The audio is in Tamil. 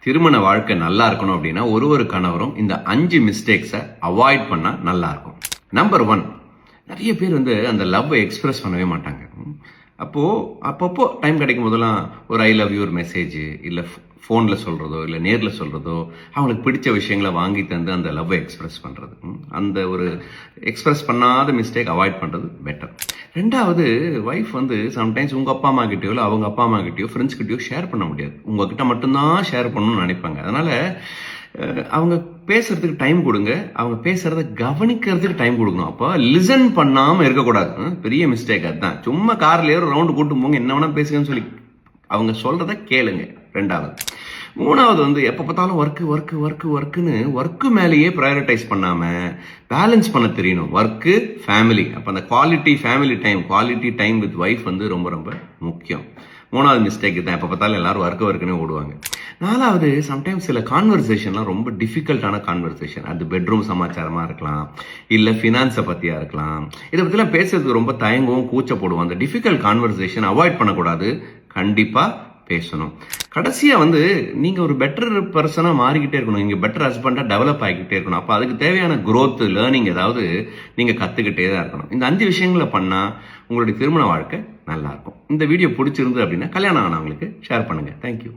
திருமண வாழ்க்கை நல்லா இருக்கணும் அப்படின்னா ஒரு கணவரும் இந்த 5 மிஸ்டேக்ஸை அவாய்ட் பண்ணா நல்லா இருக்கும். நம்பர் 1, நிறைய பேர் அந்த லவ்வை எக்ஸ்பிரஸ் பண்ணவே மாட்டாங்க. அப்பப்போ டைம் கிடைக்கும் போதெல்லாம் ஒரு ஐ லவ் யூ ஒரு மெசேஜ், இல்லை ஃபோனில் சொல்கிறதோ இல்லை நேரில் சொல்கிறதோ, அவங்களுக்கு பிடிச்ச விஷயங்களை வாங்கி தந்து அந்த லவ்வை எக்ஸ்பிரஸ் பண்ணுறது, அந்த ஒரு எக்ஸ்பிரஸ் பண்ணாத மிஸ்டேக் அவாய்ட் பண்ணுறது பெட்டர். ரெண்டாவது, ஒய்ஃப் சம்டைம்ஸ் உங்கள் அப்பா அம்மா கிட்டேயோ இல்லை அவங்க அப்பா அம்மா கிட்டேயோ ஃப்ரெண்ட்ஸ் கிட்டேயோ ஷேர் பண்ண முடியாது. உங்ககிட்ட மட்டும்தான் ஷேர் பண்ணணும்னு நினைப்பாங்க. அதனால் அவங்க பேசுறதுக்கு டைம் கொடுங்க, அவங்க பேசுறத கவனிக்கிறதுக்கு டைம் கொடுக்கணும். அப்போ லிசன் பண்ணாமல் இருக்கக்கூடாது. பெரிய மிஸ்டேக் அதுதான். சும்மா கார்ல ஏறி ரவுண்டு கூட்டு போங்க, என்ன வேணா பேசுங்கன்னு சொல்லி அவங்க சொல்றத கேளுங்க. ரெண்டாவது. மூணாவது, எப்போ பார்த்தாலும் ஒர்க்குன்னு ஒர்க்கு மேலேயே ப்ரையாரிட்டைஸ் பண்ணாம பேலன்ஸ் பண்ண தெரியணும். ஒர்க்கு ஃபேமிலி, அப்போ அந்த குவாலிட்டி டைம் வித் ஒய்ஃப் ரொம்ப ரொம்ப முக்கியம். மூணாவது மிஸ்டேக் தான், எப்போ பார்த்தாலும் எல்லாரும் ஒர்க்குன்னு ஓடுவாங்க. நாலாவது, சம்டைம்ஸ் சில கான்வர்சேஷன்லாம் ரொம்ப டிஃபிகல்ட்டான கான்வர்சேஷன். அது பெட்ரூம் சமாச்சாரமாக இருக்கலாம், இல்லை ஃபினான்ஸை பற்றியாக இருக்கலாம். இதை பற்றிலாம் பேசுறதுக்கு ரொம்ப தயங்கவும் கூச்சப்படுவோம். அந்த டிஃபிகல்ட் கான்வர்சேஷன் அவாய்ட் பண்ணக்கூடாது, கண்டிப்பாக பேசணும். கடைசியாக நீங்கள் ஒரு பெட்டர் பர்சனாக மாறிக்கிட்டே இருக்கணும். நீங்கள் பெட்டர் ஹஸ்பண்டாக டெவலப் ஆகிக்கிட்டே இருக்கணும். அப்போ அதுக்கு தேவையான growth, லேர்னிங் ஏதாவது நீங்கள் கற்றுக்கிட்டே தான் இருக்கணும். இந்த 5 விஷயங்களை பண்ணால் உங்களுடைய திருமண வாழ்க்கை நல்லா இருக்கும். இந்த வீடியோ பிடிச்சிருந்து அப்படின்னா கல்யாணம் ஆனவங்களுக்கு ஷேர் பண்ணுங்கள். தேங்க்யூ.